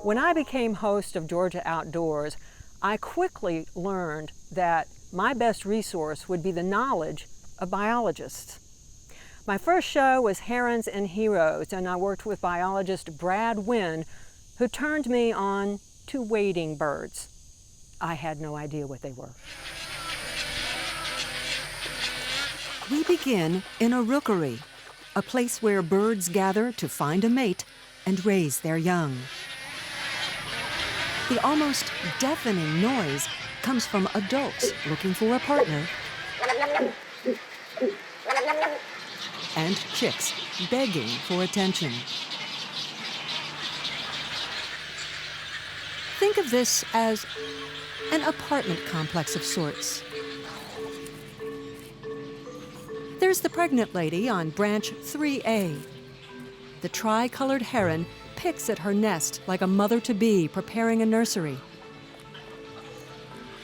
When I became host of Georgia Outdoors, I quickly learned that my best resource would be the knowledge of biologists. My first show was Herons and Heroes, and I worked with biologist Brad Wynn, who turned me on to wading birds. I had no idea what they were. We begin in a rookery, a place where birds gather to find a mate and raise their young. The almost deafening noise comes from adults looking for a partner and chicks begging for attention. Think of this as an apartment complex of sorts. There's the pregnant lady on branch 3A. The tri-colored heron picks at her nest like a mother-to-be preparing a nursery.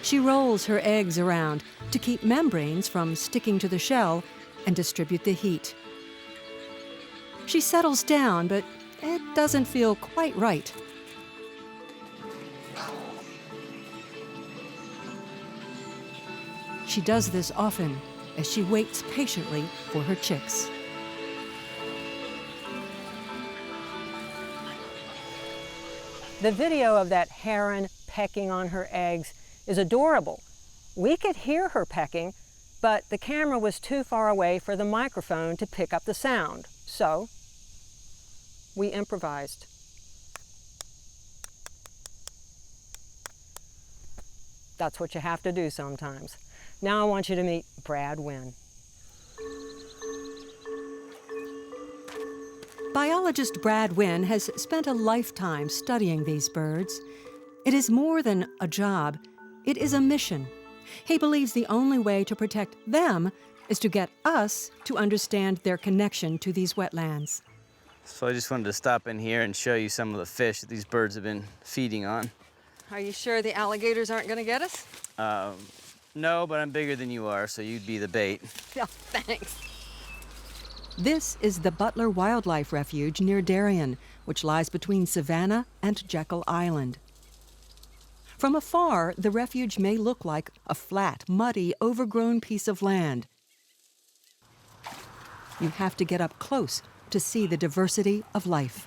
She rolls her eggs around to keep membranes from sticking to the shell and distribute the heat. She settles down, but it doesn't feel quite right. She does this often as she waits patiently for her chicks. The video of that heron pecking on her eggs is adorable. We could hear her pecking, but the camera was too far away for the microphone to pick up the sound. So we improvised. That's what you have to do sometimes. Now I want you to meet Brad Wynn. Biologist Brad Wynn has spent a lifetime studying these birds. It is more than a job, it is a mission. He believes the only way to protect them is to get us to understand their connection to these wetlands. So I just wanted to stop in here and show you some of the fish that these birds have been feeding on. Are you sure the alligators aren't going to get us? No, but I'm bigger than you are, so you'd be the bait. Yeah, thanks. This is the Butler Wildlife Refuge near Darien, which lies between Savannah and Jekyll Island. From afar, the refuge may look like a flat, muddy, overgrown piece of land. You have to get up close to see the diversity of life.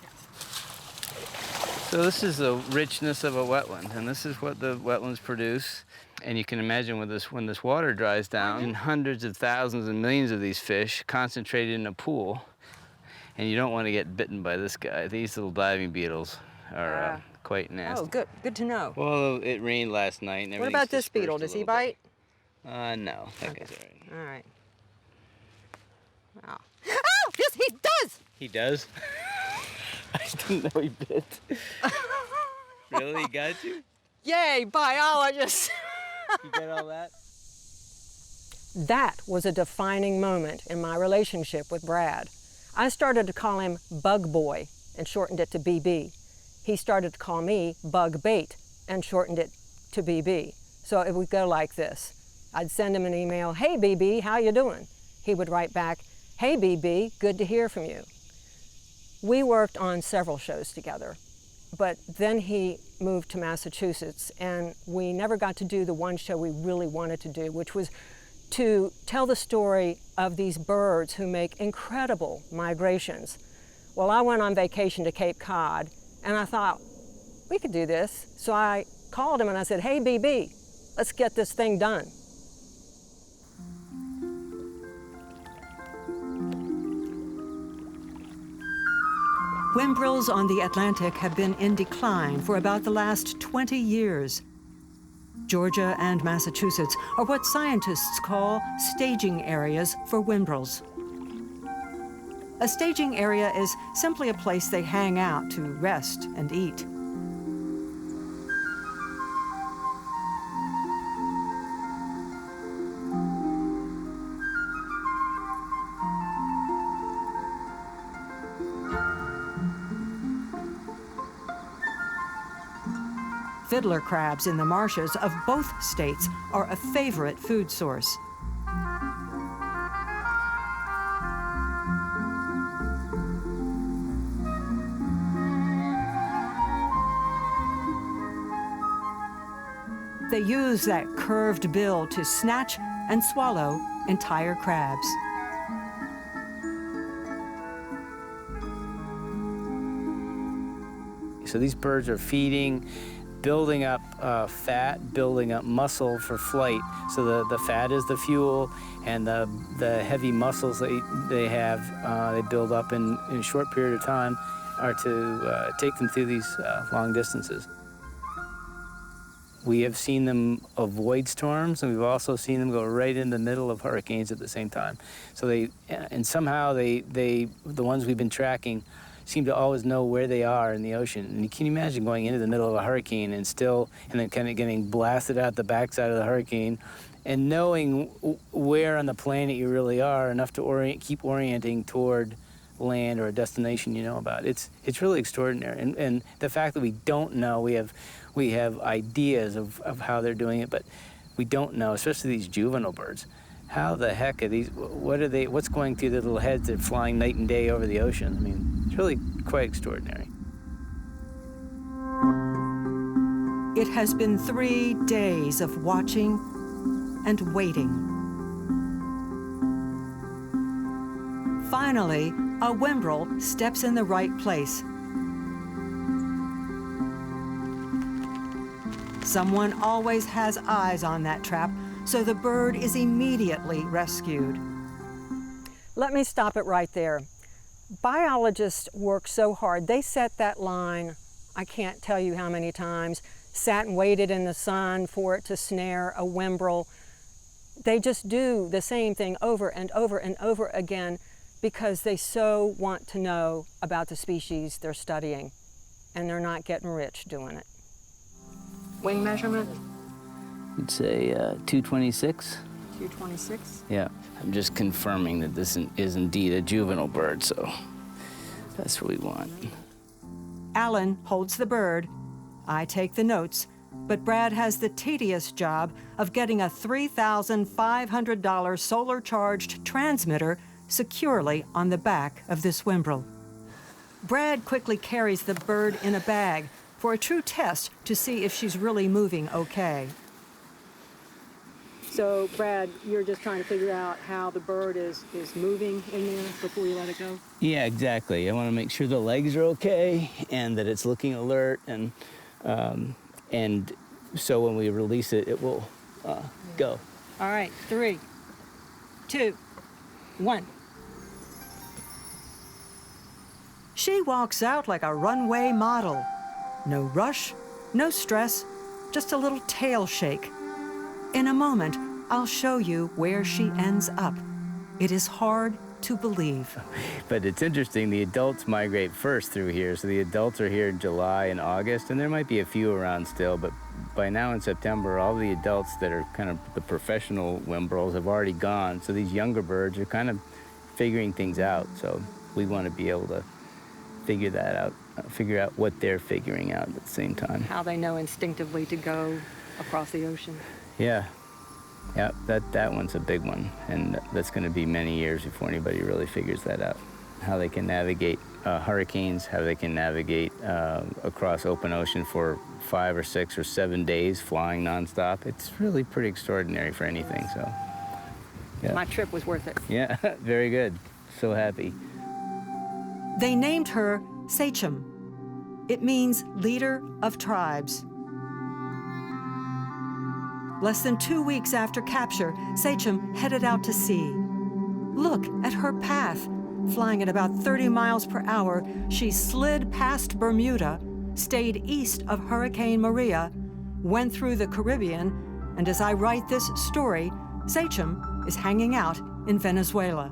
So this is the richness of a wetland, and this is what the wetlands produce. And you can imagine when this water dries down, and hundreds of thousands and millions of these fish concentrated in a pool, and you don't want to get bitten by this guy. These little diving beetles are quite nasty. Oh, good to know. Well, it rained last night and what about this beetle? Does he bite? No, that Okay. guy's all right. All right. Wow. Oh, yes, he does! He does? I didn't know he bit. Really? He got you? Yay, biologist! You get all that? That was a defining moment in my relationship with Brad. I started to call him Bug Boy and shortened it to BB. He started to call me Bug Bait and shortened it to BB. So it would go like this. I'd send him an email, "Hey BB, how you doing?" He would write back, "Hey BB, good to hear from you." We worked on several shows together, but then he moved to Massachusetts and we never got to do the one show we really wanted to do, which was to tell the story of these birds who make incredible migrations. Well, I went on vacation to Cape Cod and I thought, we could do this. So I called him and I said, "Hey BB, let's get this thing done." Whimbrels on the Atlantic have been in decline for about the last 20 years. Georgia and Massachusetts are what scientists call staging areas for wimbrels. A staging area is simply a place they hang out to rest and eat. Fiddler crabs in the marshes of both states are a favorite food source. They use that curved bill to snatch and swallow entire crabs. So these birds are feeding, building up fat, building up muscle for flight. So the fat is the fuel, and the heavy muscles they have, they build up in a short period of time, are to take them through these long distances. We have seen them avoid storms, and we've also seen them go right in the middle of hurricanes at the same time. So somehow the ones we've been tracking seem to always know where they are in the ocean. And can you imagine going into the middle of a hurricane and then kind of getting blasted out the backside of the hurricane and knowing where on the planet you really are, enough to keep orienting toward land or a destination you know about. It's really extraordinary. And the fact that we don't know, we have ideas of how they're doing it, but we don't know, especially these juvenile birds. How the heck are these, what's going through their little heads? They're flying night and day over the ocean. I mean, it's really quite extraordinary. It has been 3 days of watching and waiting. Finally, a wimbrel steps in the right place. Someone always has eyes on that trap, so the bird is immediately rescued. Let me stop it right there. Biologists work so hard. They set that line, I can't tell you how many times, sat and waited in the sun for it to snare a wimbrel. They just do the same thing over and over and over again because they so want to know about the species they're studying, and they're not getting rich doing it. Wing measurement? I'd say 226. 226? Yeah. I'm just confirming that this is indeed a juvenile bird, so that's what we want. Alan holds the bird. I take the notes, but Brad has the tedious job of getting a $3,500 solar-charged transmitter securely on the back of this wimbrel. Brad quickly carries the bird in a bag for a true test to see if she's really moving okay. So, Brad, you're just trying to figure out how the bird is moving in there before you let it go? Yeah, exactly. I want to make sure the legs are okay and that it's looking alert, and so when we release it, it will go. All right, 3, 2, 1. She walks out like a runway model. No rush, no stress, just a little tail shake. In a moment, I'll show you where she ends up. It is hard to believe. But it's interesting, the adults migrate first through here. So the adults are here in July and August, and there might be a few around still, but by now in September, all the adults that are kind of the professional wimbrels have already gone. So these younger birds are kind of figuring things out. So we want to be able to figure that out, figure out what they're figuring out at the same time. How they know instinctively to go across the ocean. Yeah. Yeah, that one's a big one, and that's going to be many years before anybody really figures that out. How they can navigate hurricanes, how they can navigate across open ocean for 5 or 6 or 7 days flying nonstop. It's really pretty extraordinary for anything, so. Yeah. My trip was worth it. Yeah, very good. So happy. They named her Saums. It means leader of tribes. Less than 2 weeks after capture, Saums headed out to sea. Look at her path. Flying at about 30 miles per hour, she slid past Bermuda, stayed east of Hurricane Maria, went through the Caribbean, And as I write this story, Sachem is hanging out in Venezuela.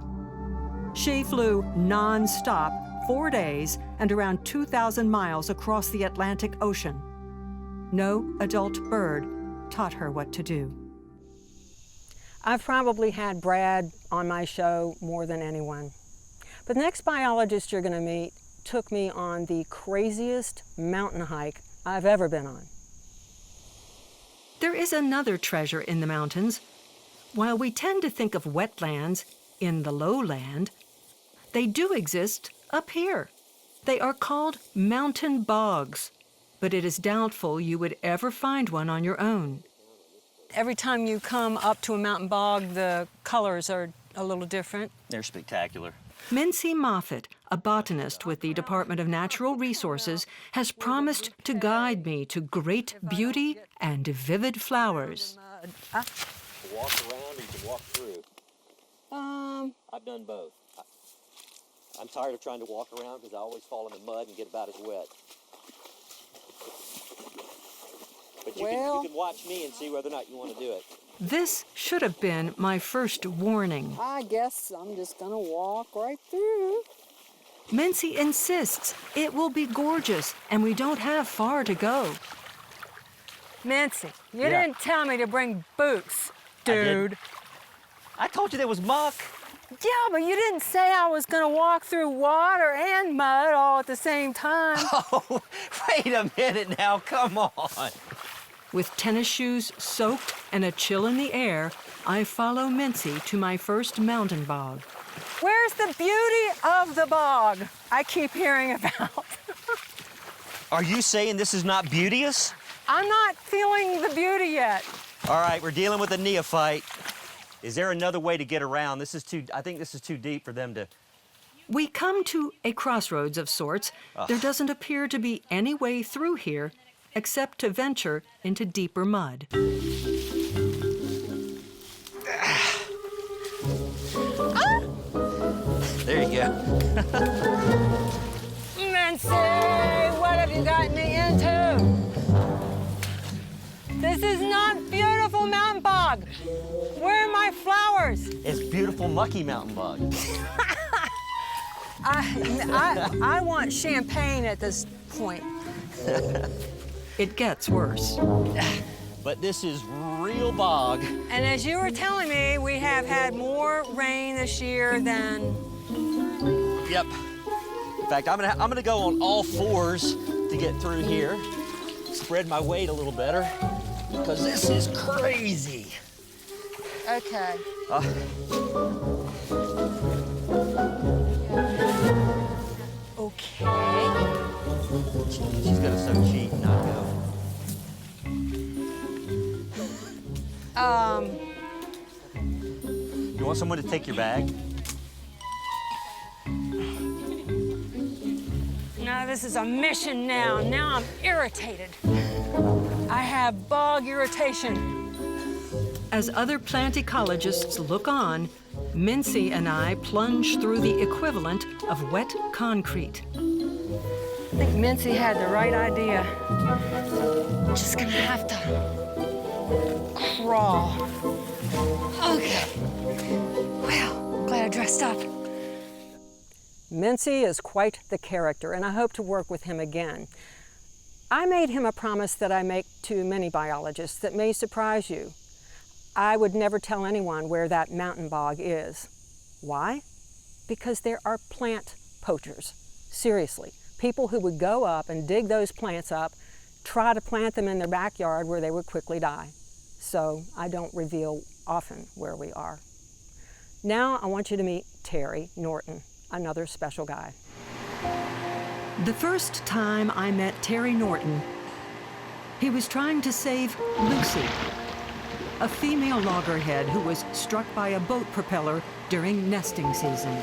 She flew non-stop 4 days and around 2,000 miles across the Atlantic Ocean. No adult bird taught her what to do. I've probably had Brad on my show more than anyone. But the next biologist you're going to meet took me on the craziest mountain hike I've ever been on. There is another treasure in the mountains. While we tend to think of wetlands in the lowland, they do exist up here. They are called mountain bogs, but it is doubtful you would ever find one on your own. Every time you come up to a mountain bog, the colors are a little different. They're spectacular. Mincy Moffett, a botanist with the Department of Natural Resources, has promised to guide me to great beauty and vivid flowers. To walk around or you can walk through? I've done both. I'm tired of trying to walk around because I always fall in the mud and get about as wet. But you can watch me and see whether or not you want to do it. This should have been my first warning. I guess I'm just gonna walk right through. Mincy insists it will be gorgeous and we don't have far to go. Mincy, you didn't tell me to bring boots, dude. I told you there was muck. Yeah, but you didn't say I was gonna walk through water and mud all at the same time. Oh, wait a minute now, come on. With tennis shoes soaked and a chill in the air, I follow Mincy to my first mountain bog. Where's the beauty of the bog I keep hearing about? Are you saying this is not beauteous? I'm not feeling the beauty yet. All right, we're dealing with a neophyte. Is there another way to get around? I think this is too deep for them to... We come to a crossroads of sorts. There doesn't appear to be any way through here except to venture into deeper mud. There you go. Mincy, what have you gotten me into? This is not beautiful mountain bog. Where are my flowers? It's beautiful mucky mountain bog. I want champagne at this point. It gets worse. But this is real bog. And as you were telling me, we have had more rain this year than... Yep. In fact, I'm gonna go on all fours to get through here. Spread my weight a little better, because this is crazy. Okay. Okay. She's gonna so cheat and not go. You want someone to take your bag? No, this is a mission now. Now I'm irritated. I have bog irritation. As other plant ecologists look on, Mincy and I plunge through the equivalent of wet concrete. I think Mincy had the right idea. I'm just gonna have to crawl. Okay. Well, glad I dressed up. Mincy is quite the character, and I hope to work with him again. I made him a promise that I make to many biologists that may surprise you. I would never tell anyone where that mountain bog is. Why? Because there are plant poachers. Seriously. People who would go up and dig those plants up, try to plant them in their backyard where they would quickly die. So I don't reveal often where we are. Now I want you to meet Terry Norton, another special guy. The first time I met Terry Norton, he was trying to save Lucy, a female loggerhead who was struck by a boat propeller during nesting season.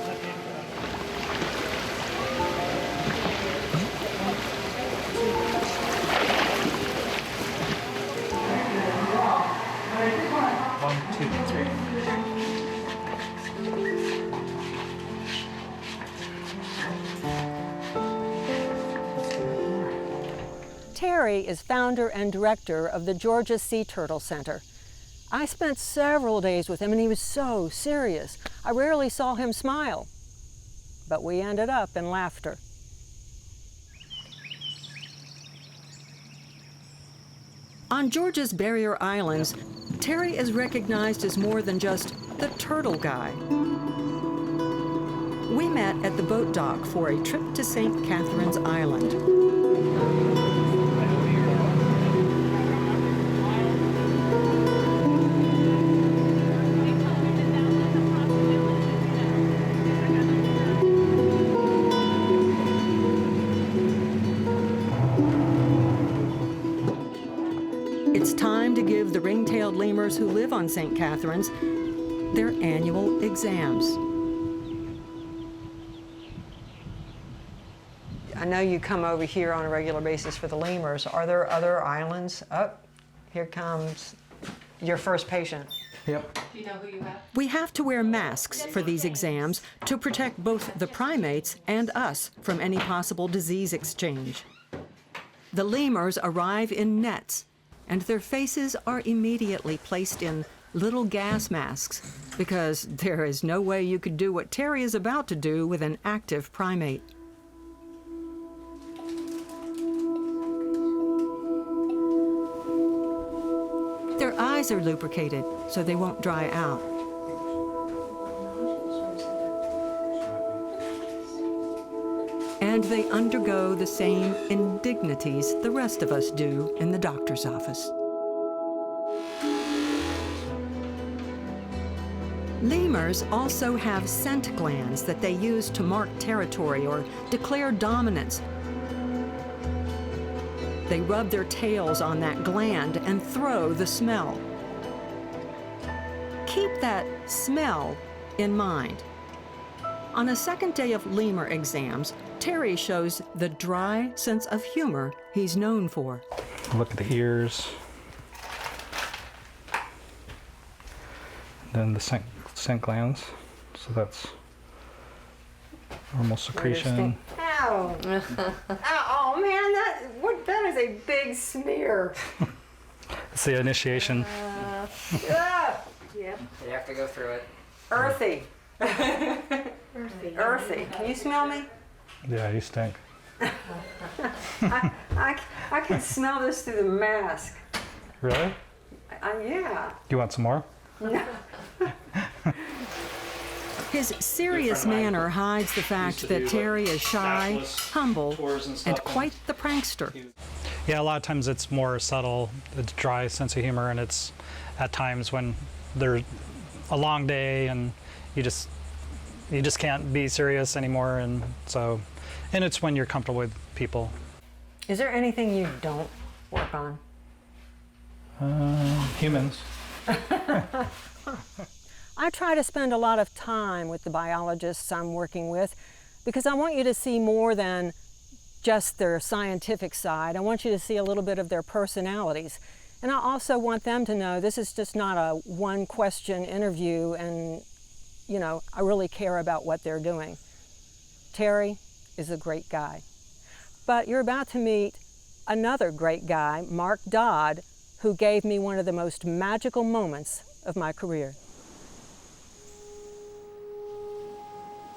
Terry is founder and director of the Georgia Sea Turtle Center. I spent several days with him and he was so serious. I rarely saw him smile, but we ended up in laughter. On Georgia's barrier islands, Terry is recognized as more than just the turtle guy. We met at the boat dock for a trip to St. Catherine's Island. It's time to give the ring-tailed lemurs who live on St. Catherine's their annual exams. I know you come over here on a regular basis for the lemurs. Are there other islands? Oh, here comes your first patient. Yep. Do you know who you have? We have to wear masks for these exams to protect both the primates and us from any possible disease exchange. The lemurs arrive in nets, and their faces are immediately placed in little gas masks because there is no way you could do what Terry is about to do with an active primate. Their eyes are lubricated so they won't dry out. And they undergo the same indignities the rest of us do in the doctor's office. Lemurs also have scent glands that they use to mark territory or declare dominance. They rub their tails on that gland and throw the smell. Keep that smell in mind. On a second day of lemur exams, Terry shows the dry sense of humor he's known for. Look at the ears. Then the scent glands. So that's normal secretion. Ow! Oh man, that is a big smear. It's the initiation. Yep. You have to go through it. Earthy. Earthy. Can you smell me? Yeah, you stink. I can smell this through the mask. Really? Yeah. You want some more? His serious manner hides the fact that Terry is shy, humble, and quite the prankster. Yeah, a lot of times it's more subtle, it's dry sense of humor, and it's at times when there's a long day and you just can't be serious anymore, and it's when you're comfortable with people. Is there anything you don't work on? Humans. I try to spend a lot of time with the biologists I'm working with because I want you to see more than just their scientific side. I want you to see a little bit of their personalities. And I also want them to know this is just not a one-question interview and, you know, I really care about what they're doing. Terry is a great guy. But you're about to meet another great guy, Mark Dodd, who gave me one of the most magical moments of my career.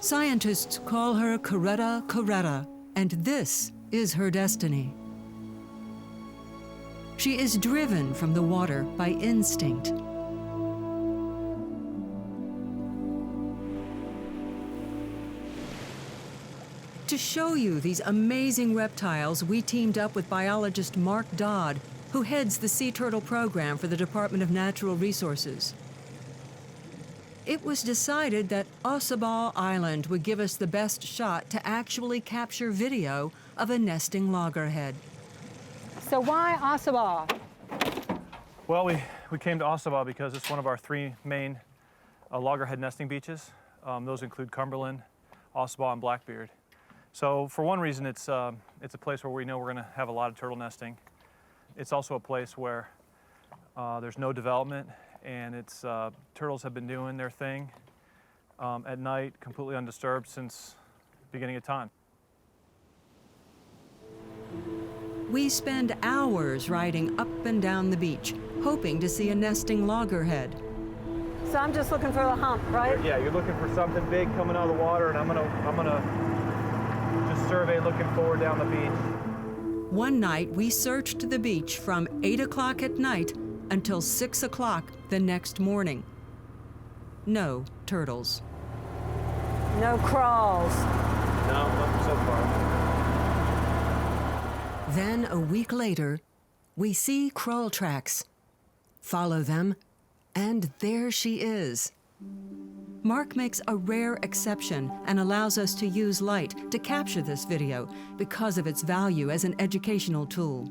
Scientists call her Ketta Ketta, and this is her destiny. She is driven from the water by instinct. To show you these amazing reptiles, we teamed up with biologist Mark Dodd, who heads the sea turtle program for the Department of Natural Resources. It was decided that Ossabaw Island would give us the best shot to actually capture video of a nesting loggerhead. So why Ossabaw? Well, we came to Ossabaw because it's one of our three main loggerhead nesting beaches. Those include Cumberland, Ossabaw, and Blackbeard. So for one reason, it's a place where we know we're going to have a lot of turtle nesting. It's also a place where there's no development, and turtles have been doing their thing at night, completely undisturbed since the beginning of time. We spend hours riding up and down the beach, hoping to see a nesting loggerhead. So I'm just looking for the hump, right? Yeah, you're looking for something big coming out of the water, and I'm gonna just survey looking forward down the beach. One night, we searched the beach from 8 o'clock at night until 6 o'clock the next morning. No turtles. No crawls. No, nothing so far. Then a week later, we see crawl tracks. Follow them, and there she is. Mark makes a rare exception and allows us to use light to capture this video because of its value as an educational tool.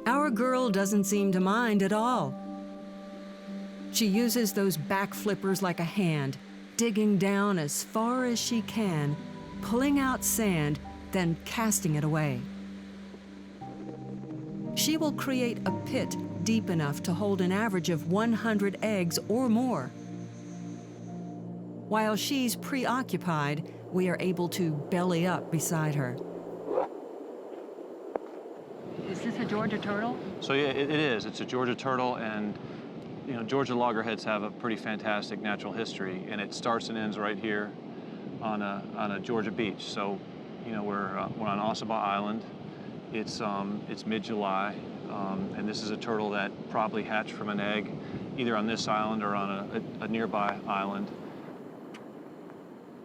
Our girl doesn't seem to mind at all. She uses those back flippers like a hand, digging down as far as she can, pulling out sand, then casting it away. She will create a pit deep enough to hold an average of 100 eggs or more. While she's preoccupied, we are able to belly up beside her. Is this a Georgia turtle? So yeah, it is. It's a Georgia turtle, and you know, Georgia loggerheads have a pretty fantastic natural history, and it starts and ends right here on a Georgia beach. So, you know, we're on Ossabaw Island. It's mid-July, and this is a turtle that probably hatched from an egg either on this island or on a nearby island.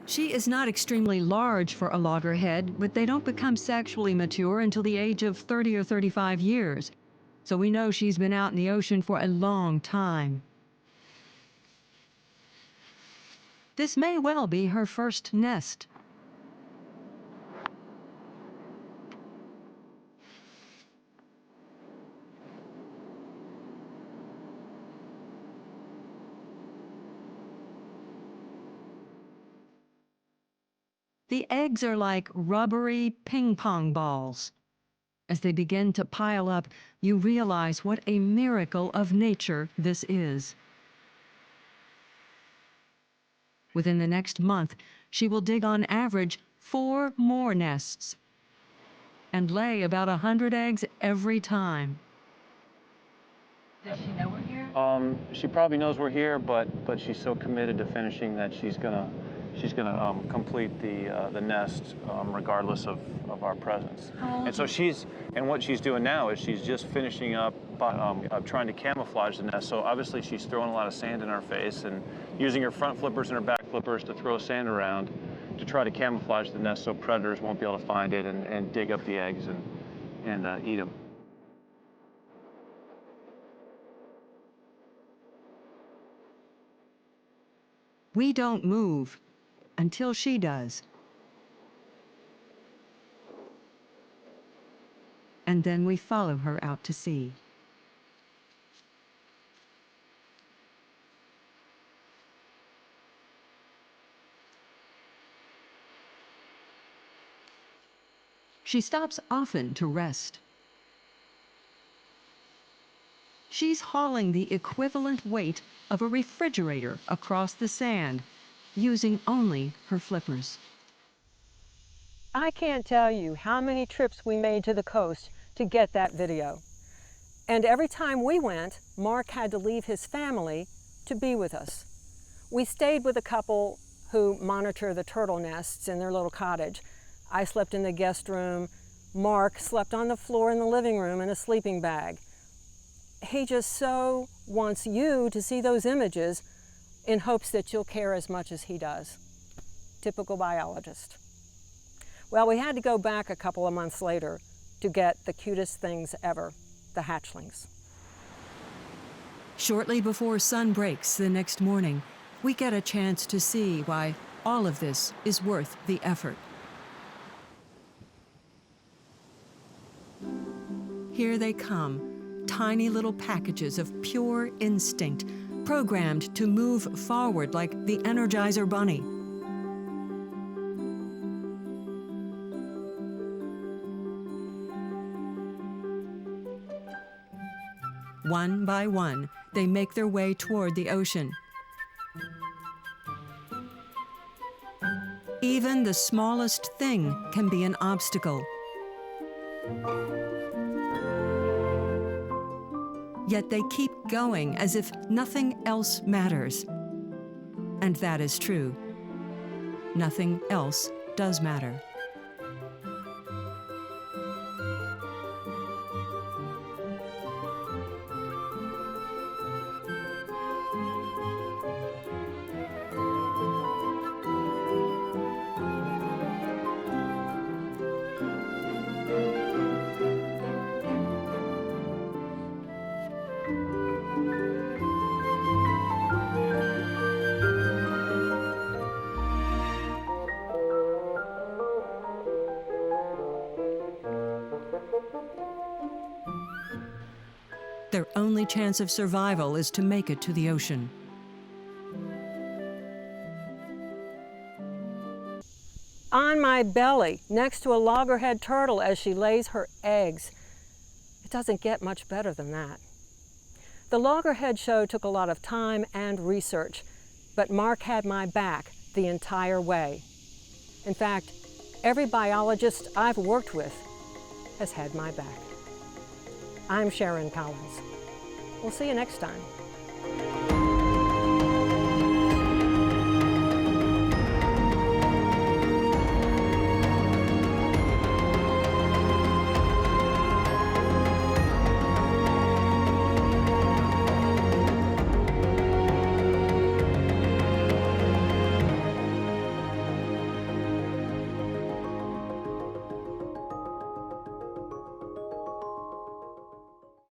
She is not extremely large for a loggerhead, but they don't become sexually mature until the age of 30 or 35 years. So we know she's been out in the ocean for a long time. This may well be her first nest. The eggs are like rubbery ping-pong balls. As they begin to pile up, you realize what a miracle of nature this is. Within the next month, she will dig on average 4 more nests and lay about 100 eggs every time. Does she know we're here? She probably knows we're here, but she's so committed to finishing that she's gonna complete the nest regardless of our presence. And so what she's doing now is she's just finishing up trying to camouflage the nest. So obviously she's throwing a lot of sand in our face and using her front flippers and her back flippers to throw sand around to try to camouflage the nest so predators won't be able to find it and dig up the eggs and eat them. We don't move until she does. And then we follow her out to sea. She stops often to rest. She's hauling the equivalent weight of a refrigerator across the sand, using only her flippers. I can't tell you how many trips we made to the coast to get that video. And every time we went, Mark had to leave his family to be with us. We stayed with a couple who monitor the turtle nests in their little cottage. I slept in the guest room. Mark slept on the floor in the living room in a sleeping bag. He just so wants you to see those images in hopes that you'll care as much as he does. Typical biologist. Well, we had to go back a couple of months later to get the cutest things ever, the hatchlings. Shortly before sun breaks the next morning, we get a chance to see why all of this is worth the effort. Here they come, tiny little packages of pure instinct, programmed to move forward like the Energizer Bunny. One by one, they make their way toward the ocean. Even the smallest thing can be an obstacle. Yet they keep going as if nothing else matters. And that is true. Nothing else does matter. Their only chance of survival is to make it to the ocean. On my belly, next to a loggerhead turtle as she lays her eggs. It doesn't get much better than that. The loggerhead show took a lot of time and research, but Mark had my back the entire way. In fact, every biologist I've worked with has had my back. I'm Sharon Collins. We'll see you next time.